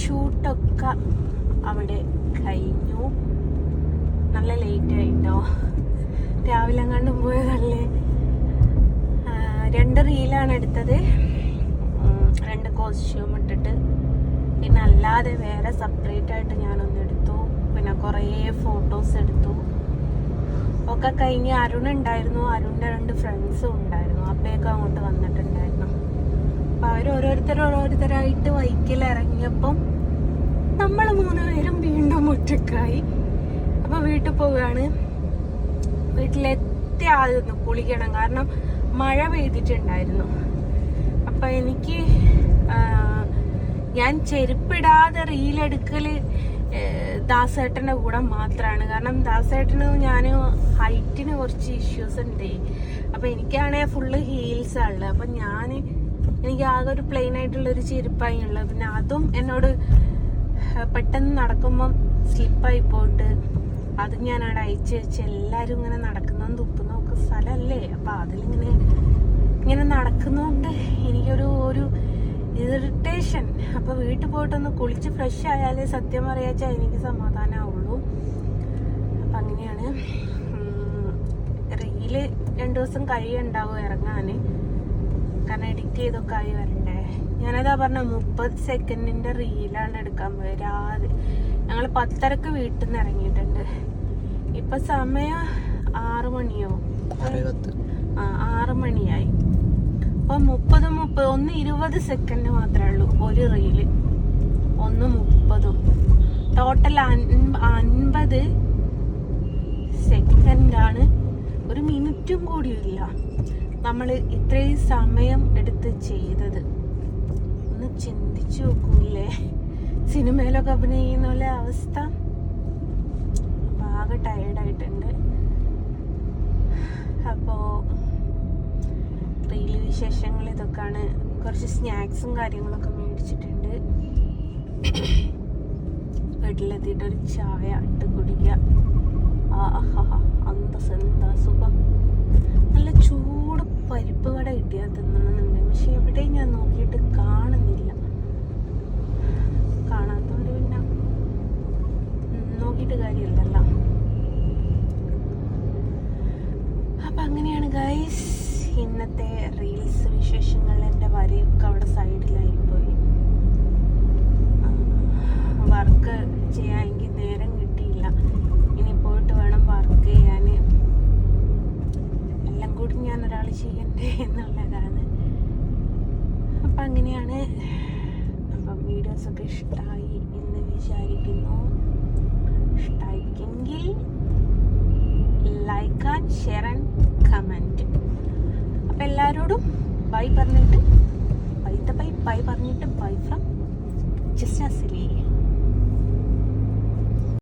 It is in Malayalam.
ഷൂട്ടൊക്കെ അവിടെ കഴിഞ്ഞു. നല്ല ലേറ്റ് ആയിട്ടോ, രാവിലെ കണ്ടും പോയതല്ലേ. 2 റീലാണ് എടുത്തത്, 2 കോസ്റ്റ്യൂം ഇട്ടിട്ട്. പിന്നെ അല്ലാതെ വേറെ സെപ്പറേറ്റ് ആയിട്ട് ഞാനൊന്ന് എടുത്തു. പിന്നെ കുറേ ഫോട്ടോസ് എടുത്തു. ഒക്കെ കഴിഞ്ഞ് അരുൺ ഉണ്ടായിരുന്നു, അരുണിൻ്റെ 2 ഫ്രണ്ട്സും ഉണ്ടായിരുന്നു. അപ്പയൊക്കെ അങ്ങോട്ട് വന്നിട്ടുണ്ടായിരുന്നു. അപ്പം അവർ ഓരോരുത്തരായിട്ട് ബൈക്കിൽ ഇറങ്ങിയപ്പം നമ്മൾ 3 പേരും വീണ്ടും ഒറ്റക്കായി. അപ്പം വീട്ടിൽ പോവുകയാണ്. വീട്ടിലെത്തി ആദ്യം കുളിക്കണം, കാരണം മഴ പെയ്തിട്ടുണ്ടായിരുന്നു. അപ്പം എനിക്ക് ഞാൻ ചെരുപ്പിടാതെ റീലെടുക്കല് ദാസേട്ടൻ്റെ കൂടെ മാത്രമാണ്. കാരണം ദാസേട്ടന് ഞാൻ ഹൈറ്റിന് കുറച്ച് ഇഷ്യൂസ് ഉണ്ട്. അപ്പം എനിക്കാണെങ്കിൽ ഫുള്ള് ഹീൽസാണ് ഉള്ളത്. അപ്പം എനിക്ക് ആകെ ഒരു പ്ലെയിൻ ആയിട്ടുള്ളൊരു ചെരുപ്പായി ഉള്ളത്. പിന്നെ അതും എന്നോട് പെട്ടെന്ന് നടക്കുമ്പം സ്ലിപ്പായി പോയിട്ട് അത് ഞാൻ അവിടെ അയച്ചു വെച്ച് എല്ലാവരും ഇങ്ങനെ നടക്കുന്നതും തുപ്പുന്നതൊക്കെ സ്ഥലമല്ലേ. അപ്പം അതിലിങ്ങനെ നടക്കുന്നതുകൊണ്ട് എനിക്കൊരു ഇറിറ്റേഷൻ. അപ്പോൾ വീട്ടിൽ പോയിട്ടൊന്ന് കുളിച്ച് ഫ്രഷ് ആയാലേ സത്യം പറയാച്ചാൽ എനിക്ക് സമാധാനമാവുള്ളൂ. അപ്പം അങ്ങനെയാണ്. റീല് 2 ദിവസം കഴിയുണ്ടാവും ഇറങ്ങാൻ, കാരണം എഡിറ്റ് ചെയ്തൊക്കെ ആയി വരണ്ടേ. ഞാനതാ പറഞ്ഞ 30 സെക്കൻഡിൻ്റെ റീലാണ് എടുക്കാൻ പോയത്. ഞങ്ങൾ 10:30 വീട്ടിൽ നിന്ന് ഇറങ്ങിയിട്ടുണ്ട്. ഇപ്പം സമയം 6 മണിയോ 6 മണിയായി. അപ്പം 30 ഒന്ന് 20 സെക്കൻഡ് മാത്രമേ ഉള്ളൂ ഒരു റീല്, ഒന്ന് 30. ടോട്ടൽ 50 സെക്കൻഡാണ്. 1 മിനിറ്റും കൂടിയില്ല നമ്മൾ ഇത്രയും സമയം എടുത്ത് ചെയ്തത്. ഒന്ന് ചിന്തിച്ചു നോക്കൂല്ലേ, സിനിമയിലൊക്കെ അഭിനയിക്കുന്ന പോലെ അവസ്ഥ. ആകെ ടയേർഡായിട്ടുണ്ട്. അപ്പോൾ റീല് വിശേഷങ്ങൾ ഇതൊക്കെയാണ്. കുറച്ച് സ്നാക്സും കാര്യങ്ങളൊക്കെ മേടിച്ചിട്ടുണ്ട്. വീട്ടിലെത്തിയിട്ടൊരു ചായ ഇട്ട് കുടിക്കുക. എന്താ സുഖം. നല്ല ചൂട് പരിപ്പ് വട കിട്ടിയാൽ തിന്നണമെന്നുണ്ട്. പക്ഷെ എവിടെയും ഞാൻ നോക്കിയിട്ട് കാണുന്നില്ല. കാണാത്തതുകൊണ്ട് പിന്നെ നോക്കിയിട്ട് കാര്യമില്ലല്ലോ. അപ്പം അങ്ങനെയാണ് ഗൈസ് ഇന്നത്തെ റീൽസ് വിശേഷങ്ങൾ. എൻ്റെ വരയൊക്കെ അവിടെ സൈഡിലായിപ്പോയി. വർക്ക് ചെയ്യാൻ എനിക്ക് നേരം കിട്ടിയില്ല. ഇനി പോയിട്ട് വേണം വർക്ക് ചെയ്യാൻ. എല്ലാം കൂടി ഞാൻ ഒരാൾ ചെയ്യണ്ടേ എന്നുള്ളതാണ്. അപ്പം അങ്ങനെയാണ്. അപ്പം വീഡിയോസൊക്കെ ഇഷ്ടമായി എന്ന് വിചാരിക്കുന്നു. ഇഷ്ടമായിക്കെങ്കിൽ like and share and comment. അപ്പം എല്ലാവരോടും ബൈ പറഞ്ഞിട്ട് ബൈ ഫ്രം ജസ്ന സലീം.